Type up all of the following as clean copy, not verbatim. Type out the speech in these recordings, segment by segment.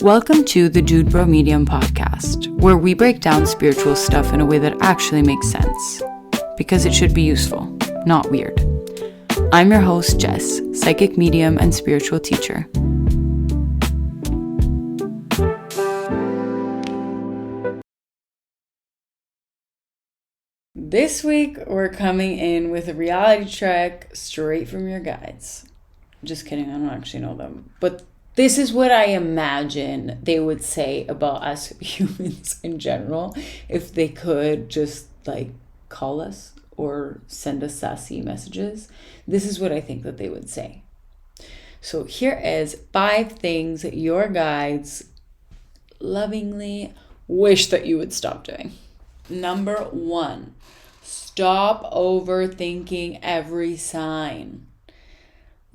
Welcome to the Dude Bro Medium podcast, where we break down spiritual stuff in a way that actually makes sense. Because it should be useful, not weird. I'm your host, Jess, psychic medium and spiritual teacher. This week, we're coming in with a reality check straight from your guides. Just kidding, I don't actually know them. But this is what I imagine they would say about us humans in general if they could just call us or send us sassy messages. This is what I think that they would say. So here is 5 things that your guides lovingly wish that you would stop doing. Number 1, stop overthinking every sign.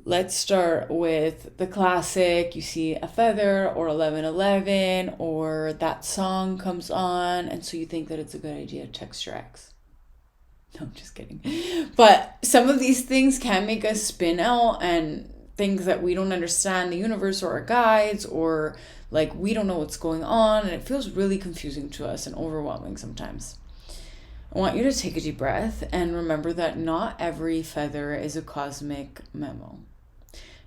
Let's start with the classic. You see a feather or 1111 or that song comes on, and so you think that it's a good idea to text your ex. No, I'm just kidding. But some of these things can make us spin out and things that we don't understand the universe or our guides, or we don't know what's going on, and it feels really confusing to us and overwhelming sometimes. I want you to take a deep breath and remember that not every feather is a cosmic memo.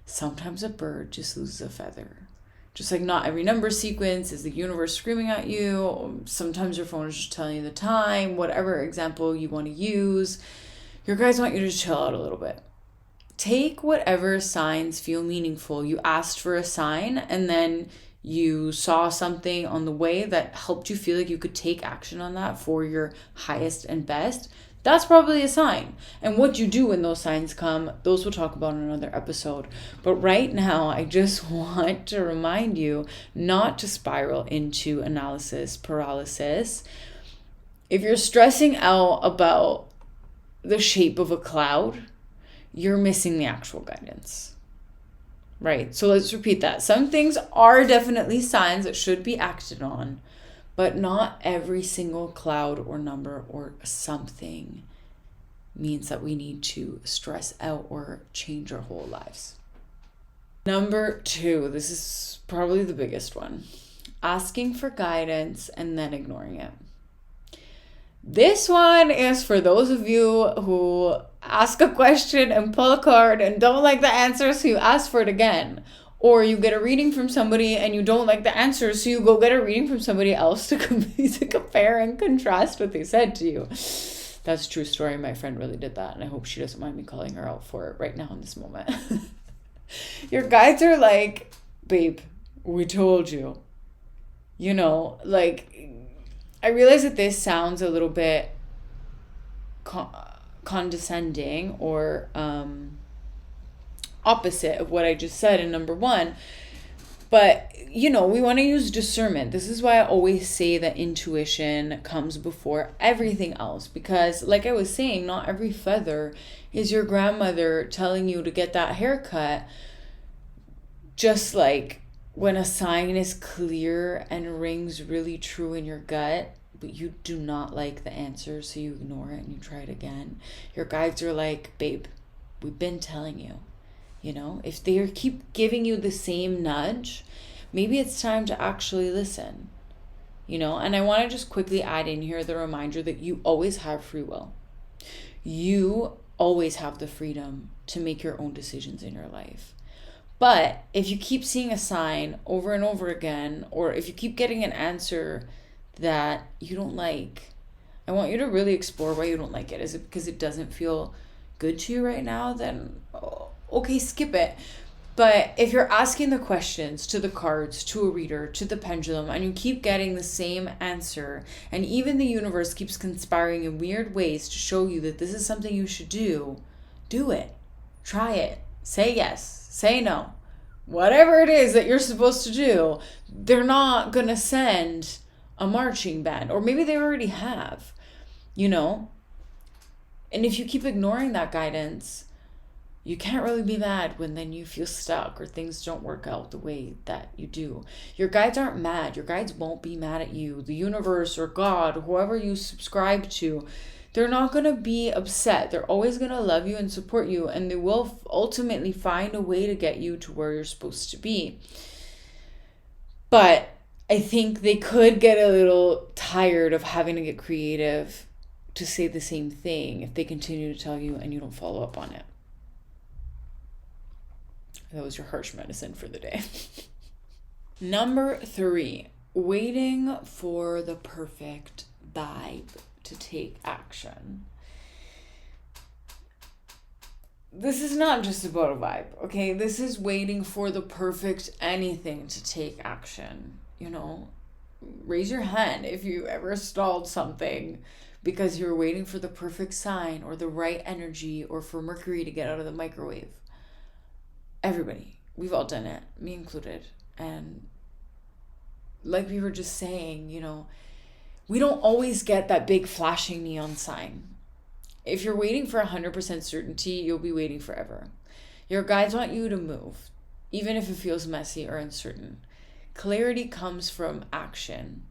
Sometimes a bird just loses a feather. Just like not every number sequence is the universe screaming at you. Sometimes your phone is just telling you the time, whatever example you want to use. Your guides want you to chill out a little bit. Take whatever signs feel meaningful. You asked for a sign and then you saw something on the way that helped you feel like you could take action on that for your highest and best. That's probably a sign. And what you do when those signs come, those we'll talk about in another episode. But right now, I just want to remind you not to spiral into analysis paralysis. If you're stressing out about the shape of a cloud, you're missing the actual guidance. Right? So let's repeat that. Some things are definitely signs that should be acted on, but not every single cloud or number or something means that we need to stress out or change our whole lives. Number 2, this is probably the biggest one. Asking for guidance and then ignoring it. This one is for those of you who ask a question and pull a card and don't like the answer, so you ask for it again. Or you get a reading from somebody and you don't like the answer, so you go get a reading from somebody else to compare and contrast what they said to you. That's a true story. My friend really did that, and I hope she doesn't mind me calling her out for it right now in this moment. Your guides are like, babe, we told you. I realize that this sounds a little bit condescending or opposite of what I just said in number 1. But, we want to use discernment. This is why I always say that intuition comes before everything else. Because, like I was saying, not every feather is your grandmother telling you to get that haircut. Just like when a sign is clear and rings really true in your gut, but you do not like the answer, so you ignore it and you try it again. Your guides are like, babe, we've been telling you. If they keep giving you the same nudge, maybe it's time to actually listen. And I want to just quickly add in here the reminder that you always have free will. You always have the freedom to make your own decisions in your life. But if you keep seeing a sign over and over again, or if you keep getting an answer that you don't like, I want you to really explore why you don't like it. Is it because it doesn't feel good to you right now? Then okay, skip it. But if you're asking the questions to the cards, to a reader, to the pendulum, and you keep getting the same answer, and even the universe keeps conspiring in weird ways to show you that this is something you should do it. Try it. Say yes. Say no. Whatever it is that you're supposed to do, they're not going to send a marching band. Or maybe they already have, And if you keep ignoring that guidance, you can't really be mad when then you feel stuck or things don't work out the way that you do. Your guides aren't mad. Your guides won't be mad at you. The universe or God, or whoever you subscribe to, they're not going to be upset. They're always going to love you and support you, and they will ultimately find a way to get you to where you're supposed to be. But I think they could get a little tired of having to get creative to say the same thing if they continue to tell you and you don't follow up on it. That was your harsh medicine for the day. Number 3, waiting for the perfect vibe to take action. This is not just about a vibe, okay? This is waiting for the perfect anything to take action, you know? Raise your hand if you ever stalled something because you were waiting for the perfect sign or the right energy or for Mercury to get out of the microwave. Everybody. We've all done it, me included. And like we were just saying, you know, we don't always get that big flashing neon sign. If you're waiting for 100% certainty, you'll be waiting forever. Your guides want you to move, even if it feels messy or uncertain. Clarity comes from action,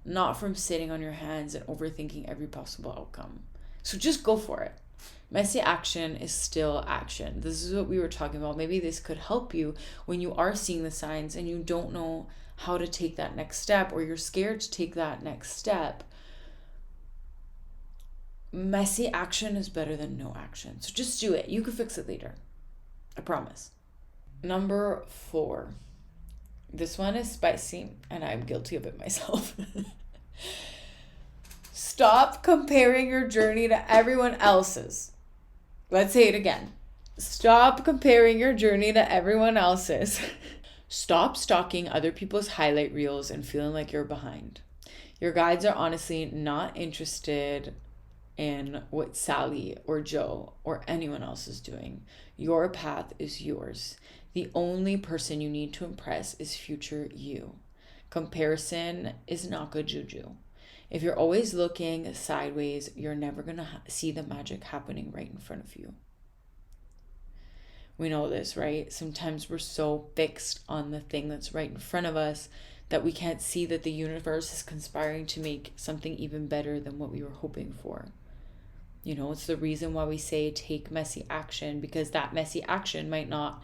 not from sitting on your hands and overthinking every possible outcome. So just go for it. Messy action is still action. This is what we were talking about. Maybe this could help you when you are seeing the signs and you don't know how to take that next step, or you're scared to take that next step. Messy action is better than no action. So just do it. You can fix it later. I promise. Number 4. This one is spicy, and I'm guilty of it myself. Stop comparing your journey to everyone else's. Let's say it again. Stop comparing your journey to everyone else's. Stop stalking other people's highlight reels and feeling like you're behind. Your guides are honestly not interested in what Sally or Joe or anyone else is doing. Your path is yours. The only person you need to impress is future you. Comparison is not good juju. If you're always looking sideways, you're never going to see the magic happening right in front of you. We know this, right? Sometimes we're so fixed on the thing that's right in front of us that we can't see that the universe is conspiring to make something even better than what we were hoping for. You know, it's the reason why we say take messy action, because that messy action might not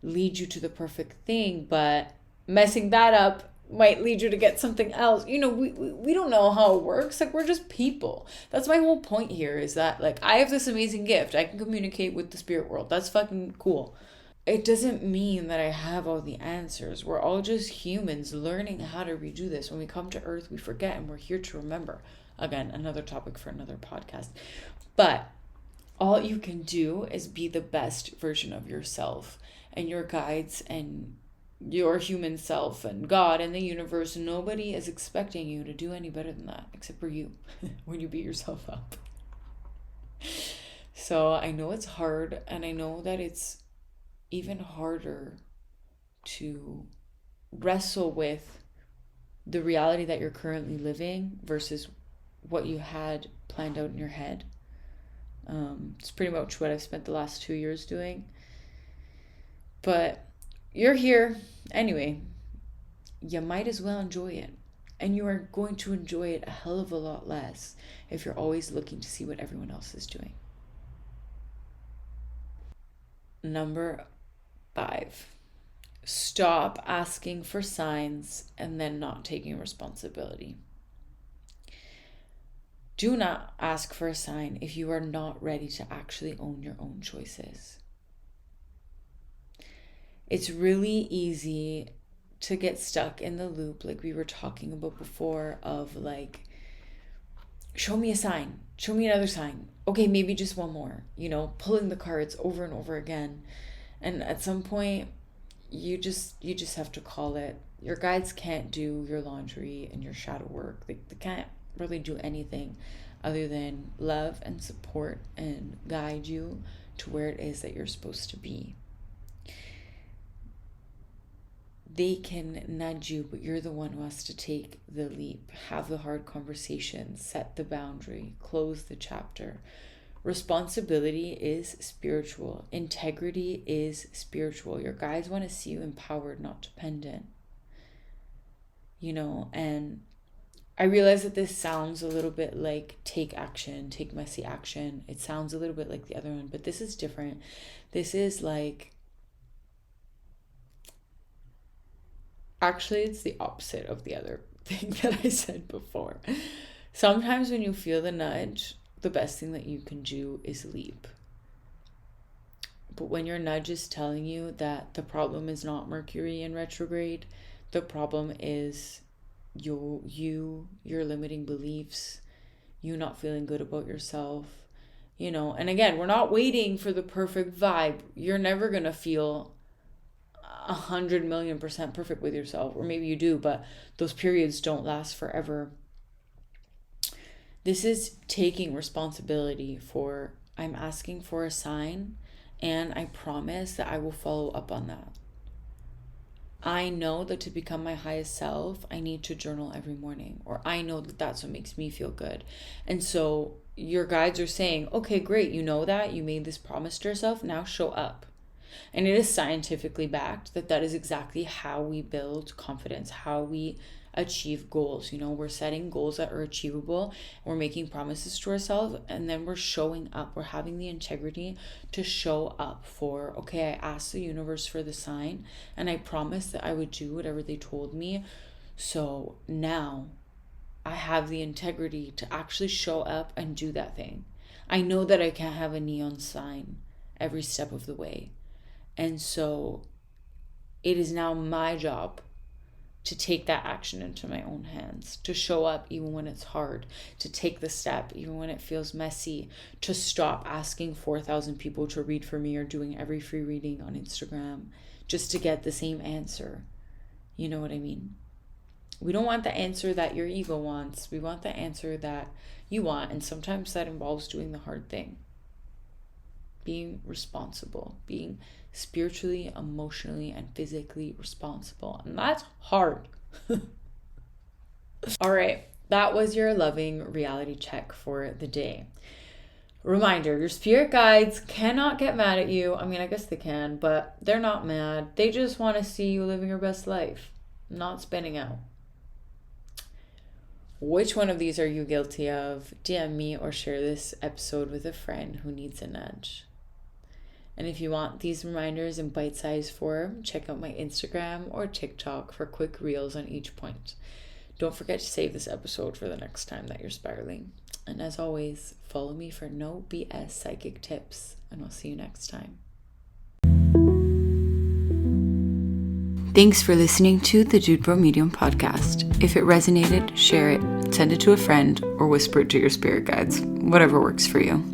lead you to the perfect thing, but messing that up might lead you to get something else. You know, we don't know how it works. Like, we're just people. That's my whole point here, is that, like, I have this amazing gift. I can communicate with the spirit world. That's fucking cool. It doesn't mean that I have all the answers. We're all just humans learning how to redo this. When we come to Earth, we forget, and we're here to remember. Again, another topic for another podcast. But all you can do is be the best version of yourself, and your guides and your human self and God and the universe. Nobody is expecting you to do any better than that, except for you, when you beat yourself up. So I know it's hard, and I know that it's even harder to wrestle with the reality that you're currently living versus what you had planned out in your head. It's pretty much what I've spent the last 2 years doing. But you're here anyway. You might as well enjoy it. And you are going to enjoy it a hell of a lot less if you're always looking to see what everyone else is doing. Number 5. Stop asking for signs and then not taking responsibility. Do not ask for a sign if you are not ready to actually own your own choices. It's really easy to get stuck in the loop, like we were talking about before, of like, show me a sign, show me another sign. Okay, maybe just one more, pulling the cards over and over again. And at some point, you just have to call it. Your guides can't do your laundry and your shadow work. They can't really do anything other than love and support and guide you to where it is that you're supposed to be. They can nudge you, but you're the one who has to take the leap, have the hard conversation, set the boundary, close the chapter. Responsibility is spiritual. Integrity is spiritual. Your guides want to see you empowered, not dependent. And I realize that this sounds a little bit like take action, take messy action. It sounds a little bit like the other one, but this is different. This is like Actually, it's the opposite of the other thing that I said before. Sometimes when you feel the nudge, the best thing that you can do is leap. But when your nudge is telling you that the problem is not Mercury in retrograde, the problem is your limiting beliefs, you not feeling good about yourself, and again, we're not waiting for the perfect vibe. You're never going to feel 100,000,000% perfect with yourself, or maybe you do, but those periods don't last forever. This is taking responsibility for, I'm asking for a sign, and I promise that I will follow up on that. I know that to become my highest self, I need to journal every morning, or I know that that's what makes me feel good. And so your guides are saying, okay, great, you know that, you made this promise to yourself, now show up. And it is scientifically backed that is exactly how we build confidence, how we achieve goals. We're setting goals that are achievable, we're making promises to ourselves, and then we're showing up. We're having the integrity to show up for, okay, I asked the universe for the sign, and I promised that I would do whatever they told me. So now I have the integrity to actually show up and do that thing. I know that I can't have a neon sign every step of the way. And so it is now my job to take that action into my own hands, to show up even when it's hard, to take the step even when it feels messy, to stop asking 4,000 people to read for me or doing every free reading on Instagram just to get the same answer. You know what I mean? We don't want the answer that your ego wants. We want the answer that you want. And sometimes that involves doing the hard thing. Being responsible, being spiritually, emotionally, and physically responsible. And that's hard. All right, that was your loving reality check for the day. Reminder, your spirit guides cannot get mad at you. I mean, I guess they can, but they're not mad. They just want to see you living your best life, not spinning out. Which one of these are you guilty of? DM me or share this episode with a friend who needs a nudge. And if you want these reminders in bite-sized form, check out my Instagram or TikTok for quick reels on each point. Don't forget to save this episode for the next time that you're spiraling. And as always, follow me for no BS psychic tips, and I'll see you next time. Thanks for listening to the Dude Bro Medium podcast. If it resonated, share it, send it to a friend, or whisper it to your spirit guides. Whatever works for you.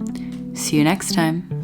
See you next time.